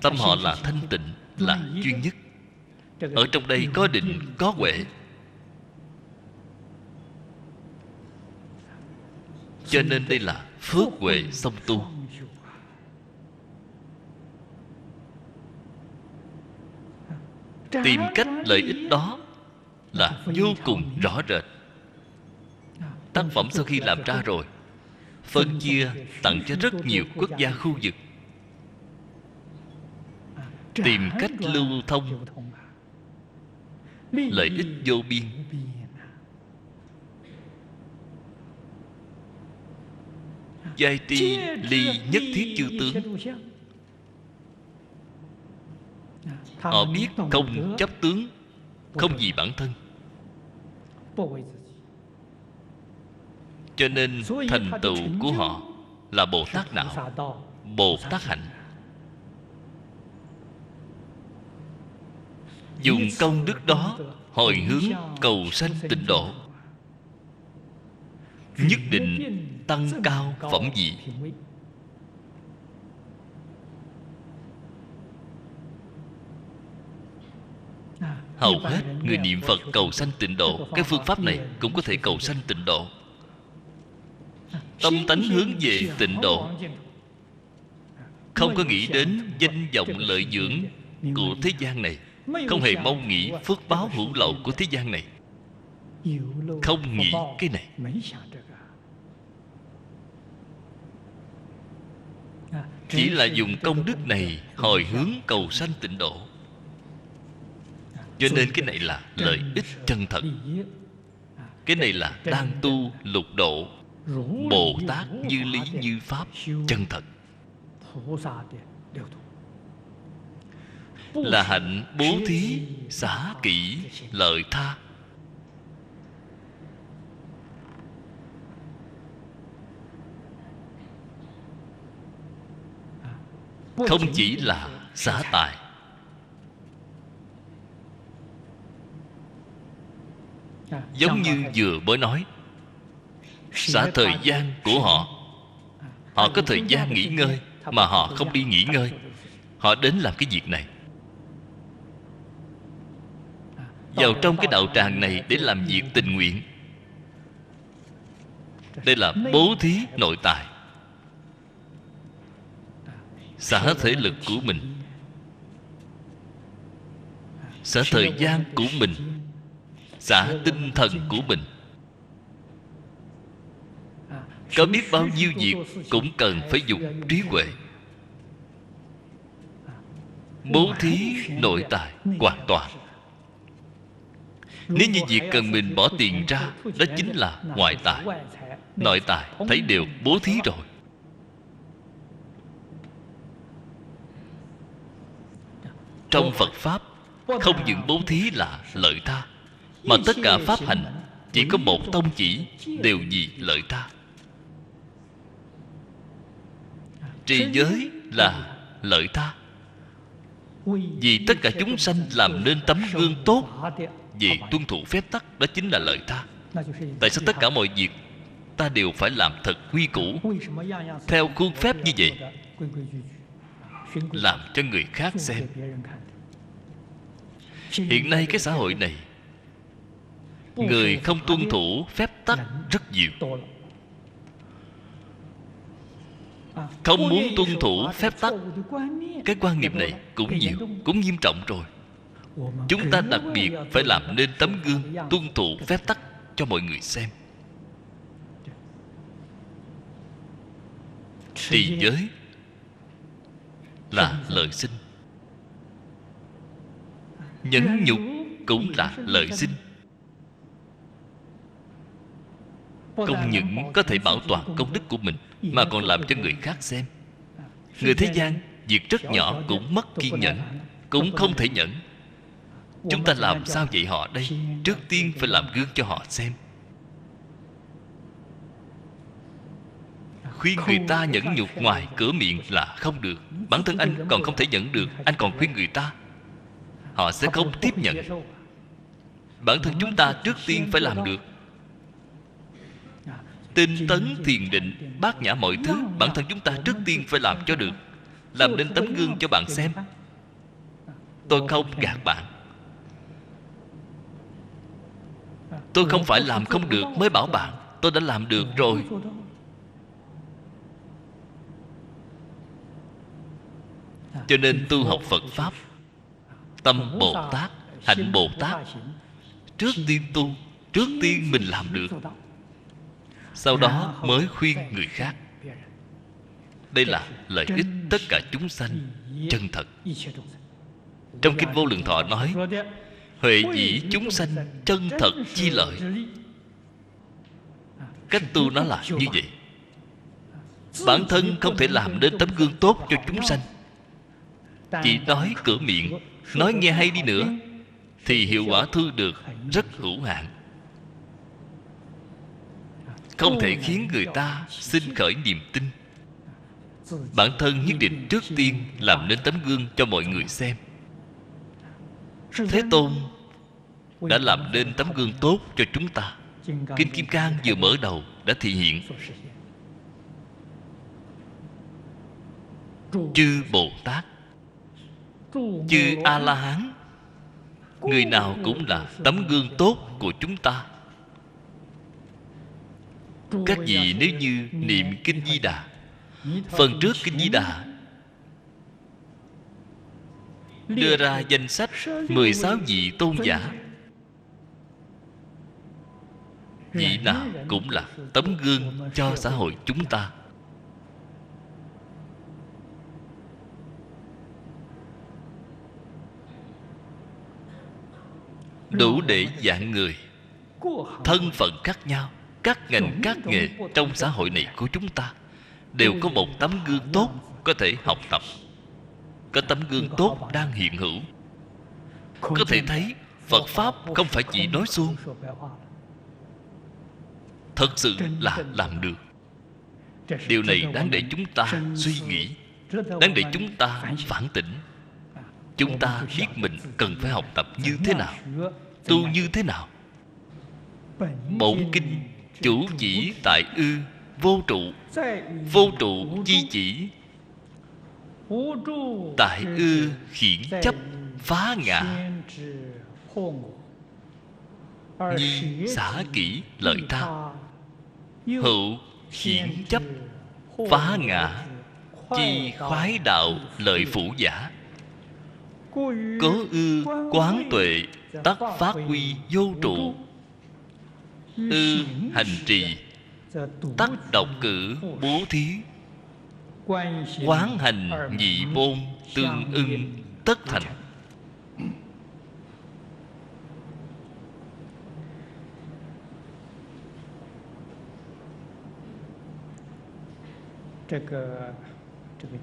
Tâm họ là thanh tịnh, là duy nhất. Ở trong đây có định, có huệ. Cho nên đây là phước huệ song tu. Tìm cách lợi ích đó là vô cùng rõ rệt. Tác phẩm sau khi làm ra rồi, phân chia tặng cho rất nhiều quốc gia khu vực. Tìm cách lưu thông lợi ích vô biên. Giai tri ly nhất thiết chư tướng. Họ biết không chấp tướng, không vì bản thân, cho nên thành tựu của họ là Bồ Tát đạo, Bồ Tát hạnh. Dùng công đức đó hồi hướng cầu sanh tịnh độ, nhất định tăng cao phẩm vị. Hầu hết người niệm Phật cầu sanh tịnh độ, cái phương pháp này cũng có thể cầu sanh tịnh độ. Tâm tánh hướng về tịnh độ, không có nghĩ đến danh vọng lợi dưỡng của thế gian này, không hề mong nghĩ phước báo hữu lậu của thế gian này, không nghĩ cái này. Chỉ là dùng công đức này hồi hướng cầu sanh tịnh độ. Cho nên cái này là lợi ích chân thật. Cái này là đang tu lục độ, Bồ Tát như lý như pháp chân thật. Là hạnh bố thí, xả kỹ, lợi tha. Không chỉ là xả tài, giống như vừa mới nói, xả thời gian của họ. Họ có thời gian nghỉ ngơi mà họ không đi nghỉ ngơi, họ đến làm cái việc này, vào trong cái đạo tràng này để làm việc tình nguyện. Đây là bố thí nội tài. Xả thể lực của mình, xả thời gian của mình, xả tinh thần của mình. Có biết bao nhiêu việc cũng cần phải dùng trí huệ. Bố thí nội tài hoàn toàn. Nếu như việc cần mình bỏ tiền ra, đó chính là ngoại tài. Nội tài thấy đều bố thí rồi. Trong Phật Pháp, không những bố thí là lợi tha, mà tất cả pháp hành chỉ có một tông chỉ, đều vì lợi tha. Trì giới là lợi ta, vì tất cả chúng sanh làm nên tấm gương tốt về tuân thủ phép tắc, đó chính là lợi ta. Tại sao tất cả mọi việc ta đều phải làm thật quy củ, theo khuôn phép như vậy, làm cho người khác xem. Hiện nay cái xã hội này, người không tuân thủ phép tắc rất nhiều. Không muốn tuân thủ phép tắc, cái quan niệm này cũng nhiều, cũng nghiêm trọng rồi. Chúng ta đặc biệt phải làm nên tấm gương tuân thủ phép tắc cho mọi người xem. Trì giới là lợi sinh, nhẫn nhục cũng là lợi sinh. Không những có thể bảo toàn công đức của mình, mà còn làm cho người khác xem. Người thế gian, việc rất nhỏ cũng mất kiên nhẫn, cũng không thể nhẫn. Chúng ta làm sao dạy họ đây? Trước tiên phải làm gương cho họ xem. Khuyên người ta nhẫn nhục ngoài cửa miệng là không được. Bản thân anh còn không thể nhẫn được, anh còn khuyên người ta, họ sẽ không tiếp nhận. Bản thân chúng ta trước tiên phải làm được. Tinh tấn thiền định, bát nhã mọi thứ, bản thân chúng ta trước tiên phải làm cho được. Làm nên tấm gương cho bạn xem. Tôi không gạt bạn, tôi không phải làm không được mới bảo bạn, tôi đã làm được rồi. Cho nên tu học Phật Pháp, tâm Bồ Tát, hạnh Bồ Tát, trước tiên tu, trước tiên mình làm được, sau đó mới khuyên người khác. Đây là lợi ích tất cả chúng sanh chân thật. Trong Kinh Vô Lượng Thọ nói, huệ dĩ chúng sanh chân thật chi lợi. Cách tu nó là như vậy. Bản thân không thể làm nên tấm gương tốt cho chúng sanh, chỉ nói cửa miệng, nói nghe hay đi nữa, thì hiệu quả thu được rất hữu hạn, không thể khiến người ta sinh khởi niềm tin. Bản thân nhất định trước tiên làm nên tấm gương cho mọi người xem. Thế Tôn đã làm nên tấm gương tốt cho chúng ta. Kinh Kim Cang vừa mở đầu đã thị hiện. Chư Bồ Tát, chư A-la-hán, người nào cũng là tấm gương tốt của chúng ta. Các vị nếu như niệm Kinh Di Đà, phần trước Kinh Di Đà đưa ra danh sách 16 vị tôn giả, vị nào cũng là tấm gương cho xã hội chúng ta. Đủ để dạng người, thân phận khác nhau, các ngành các nghề trong xã hội này của chúng ta đều có một tấm gương tốt có thể học tập, có tấm gương tốt đang hiện hữu. Có thể thấy Phật Pháp không phải chỉ nói suông, thật sự là làm được. Điều này đáng để chúng ta suy nghĩ, đáng để chúng ta phản tỉnh. Chúng ta biết mình cần phải học tập như thế nào, tu như thế nào. Bổn kinh chủ chỉ tại ư vô trụ, vô trụ chi chỉ tại ư khiển chấp phá ngã. Nhi xả kỹ lợi tha, hữu khiển chấp phá ngã. Chi khoái đạo lợi phủ giả, cố ư quán tuệ tắc phát huy vô trụ. Ư hành trì tắc độc cử bố thí, quán hành nhị môn tương ưng tất thành.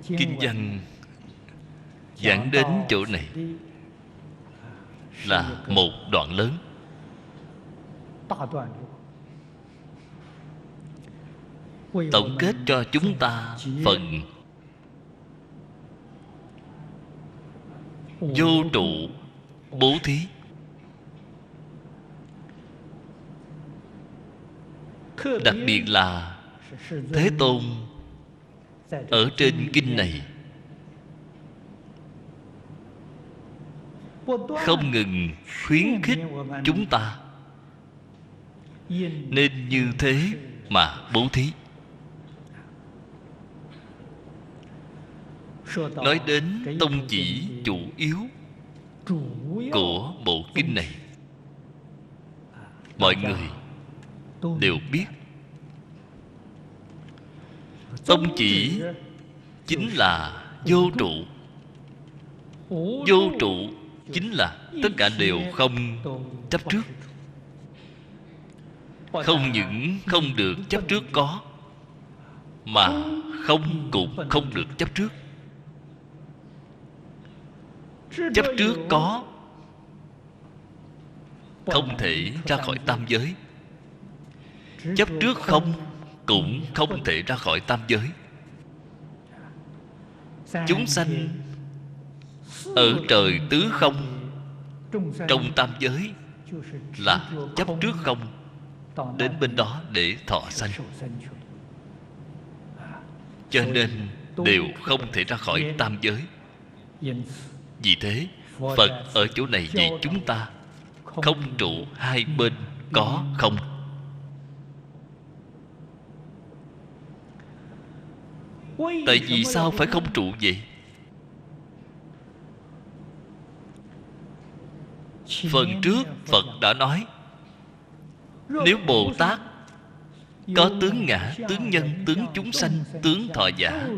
Kinh văn giảng đến chỗ này là một đoạn lớn. Tổng kết cho chúng ta phần vô trụ bố thí. Đặc biệt là Thế Tôn ở trên kinh này không ngừng khuyến khích chúng ta nên như thế mà bố thí. Nói đến tông chỉ chủ yếu của bộ kinh này, mọi người đều biết. Tông chỉ chính là vô trụ. Vô trụ chính là tất cả đều không chấp trước. Không những không được chấp trước có, mà không cũng không được chấp trước. Chấp trước có không thể ra khỏi tam giới. Chấp trước không cũng không thể ra khỏi tam giới. Chúng sanh ở trời tứ không, trong tam giới là chấp trước không, đến bên đó để thọ sanh. Cho nên đều không thể ra khỏi tam giới. Vì thế Phật ở chỗ này dạy chúng ta không trụ hai bên có không. Tại vì sao phải không trụ vậy? Phần trước Phật đã nói, nếu Bồ Tát có tướng ngã, tướng nhân, tướng chúng sanh, tướng thọ giả,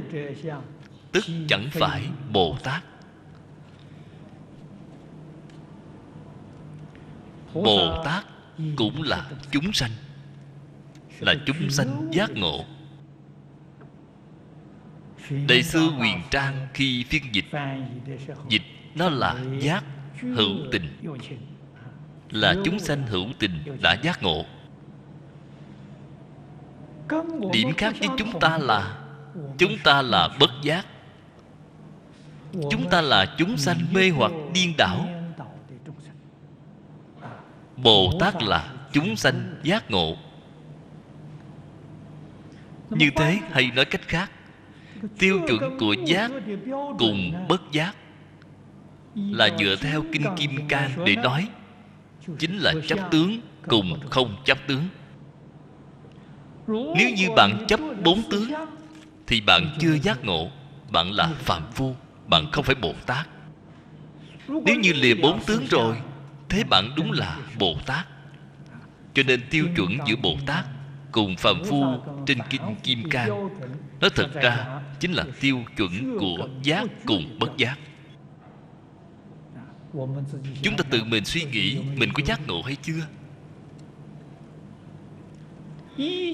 tức chẳng phải Bồ Tát. Bồ Tát cũng là chúng sanh, là chúng sanh giác ngộ. Đại sư Huyền Trang khi phiên dịch nó là giác hữu tình, là chúng sanh hữu tình đã giác ngộ. Điểm khác với chúng ta là bất giác. Chúng ta là chúng sanh mê hoặc điên đảo. Bồ Tát là chúng sanh giác ngộ. Như thế, hay nói cách khác, tiêu chuẩn của giác cùng bất giác là dựa theo Kinh Kim Cang để nói, chính là chấp tướng cùng không chấp tướng. Nếu như bạn chấp bốn tướng thì bạn chưa giác ngộ, bạn là phàm phu, bạn không phải Bồ Tát. Nếu như lìa bốn tướng rồi, thế bạn đúng là Bồ Tát. Cho nên tiêu chuẩn giữa Bồ Tát cùng phàm phu trên Kinh Kim Cang, nó thật ra chính là tiêu chuẩn của giác cùng bất giác. Chúng ta tự mình suy nghĩ, mình có giác ngộ hay chưa?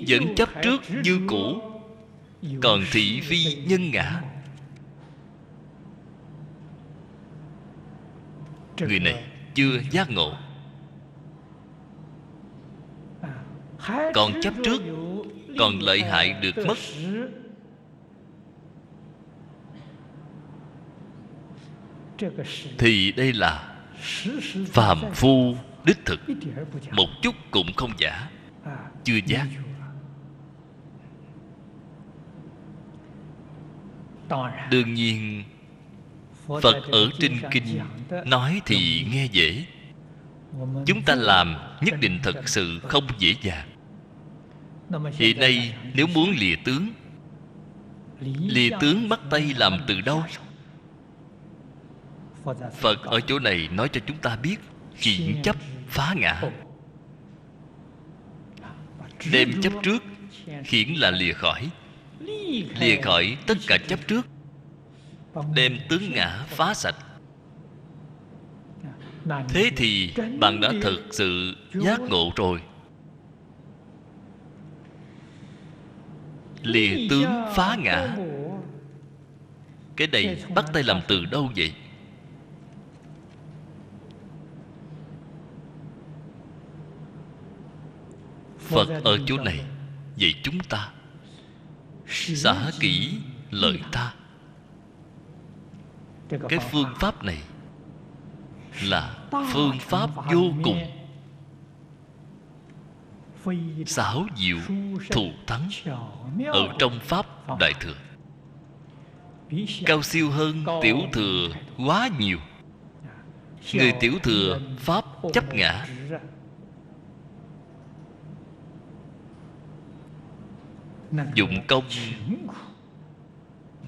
Vẫn chấp trước như cũ, còn thị phi nhân ngã. Người này chưa giác ngộ, còn chấp trước, còn lợi hại được mất. Thì đây là phàm phu đích thực, một chút cũng không giả, chưa giác. Đương nhiên Phật ở trên kinh nói thì nghe dễ, chúng ta làm nhất định thật sự không dễ dàng. Hiện nay nếu muốn lìa tướng bắt tay làm từ đâu? Phật ở chỗ này nói cho chúng ta biết, khiển chấp phá ngã. Đem chấp trước, khiển là lìa khỏi tất cả chấp trước, đem tướng ngã phá sạch. Thế thì bạn đã thực sự giác ngộ rồi. Lìa tướng phá ngã, cái này bắt tay làm từ đâu vậy? Phật ở chỗ này dạy chúng ta xả kỹ lợi tha. Cái phương pháp này là phương pháp vô cùng xảo diệu thù thắng ở trong pháp Đại Thừa, cao siêu hơn tiểu thừa quá nhiều. Người tiểu thừa pháp chấp ngã, dụng công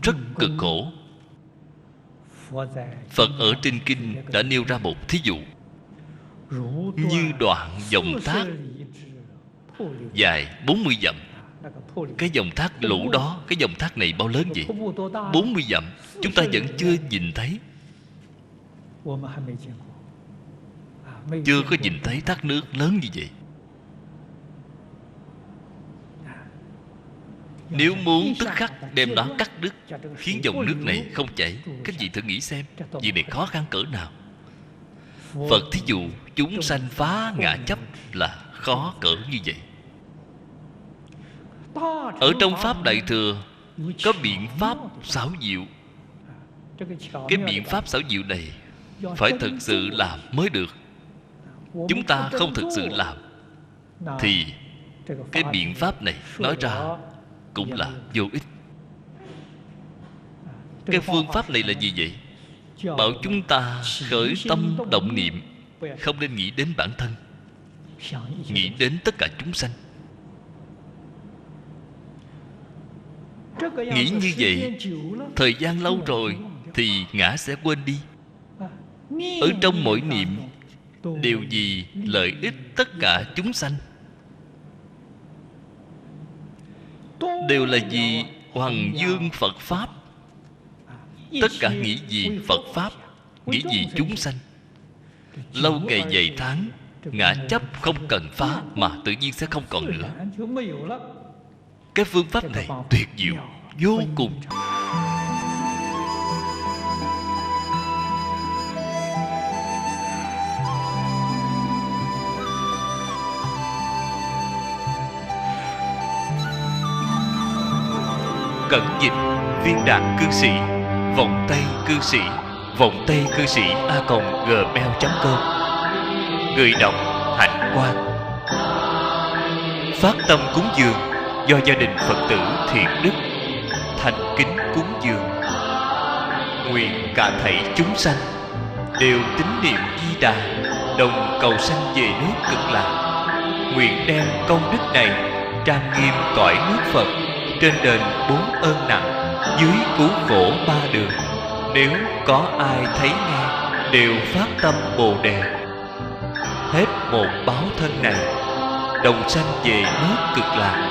rất cực khổ. Phật ở trên kinh đã nêu ra một thí dụ, như đoạn dòng thác dài 40 dặm. Cái dòng thác lũ đó, cái dòng thác này bao lớn vậy? 40 dặm. Chúng ta vẫn chưa nhìn thấy, chưa có nhìn thấy thác nước lớn như vậy. Nếu muốn tức khắc đem nó cắt đứt, khiến dòng nước này không chảy, các vị thử nghĩ xem, việc này khó khăn cỡ nào. Phật thí dụ chúng sanh phá ngã chấp là khó cỡ như vậy. Ở trong pháp Đại Thừa có biện pháp xảo diệu. Cái biện pháp xảo diệu này phải thực sự làm mới được. Chúng ta không thực sự làm thì cái biện pháp này nói ra cũng là vô ích. Cái phương pháp này là gì vậy? Bảo chúng ta khởi tâm động niệm, không nên nghĩ đến bản thân, nghĩ đến tất cả chúng sanh. Nghĩ như vậy, thời gian lâu rồi thì ngã sẽ quên đi. Ở trong mỗi niệm đều vì lợi ích tất cả chúng sanh, đều là vì hoằng dương Phật Pháp. Tất cả nghĩ gì Phật Pháp, nghĩ gì chúng sanh. Lâu ngày dày tháng, ngã chấp không cần phá mà tự nhiên sẽ không còn nữa. Cái phương pháp này tuyệt diệu vô cùng. Cẩn dịch Viên Đạt Cư Sĩ, Vọng Tây Cư Sĩ, Vọng Tây Cư Sĩ @gmail.com. Người đọc Hạnh Quang. Phát tâm cúng dường do gia đình Phật tử Thiện Đức thành kính cúng dường. Nguyện cả thảy chúng sanh đều tín niệm Di Đà, đồng cầu sanh về nước Cực Lạc. Nguyện đem công đức này trang nghiêm cõi nước Phật, trên đền 4 ơn nặng, dưới cứu khổ 3 đường. Nếu có ai thấy nghe đều phát tâm Bồ Đề, hết một báo thân này đồng sanh về nước Cực Lạc.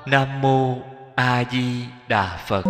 Nam mô A Di Đà Phật.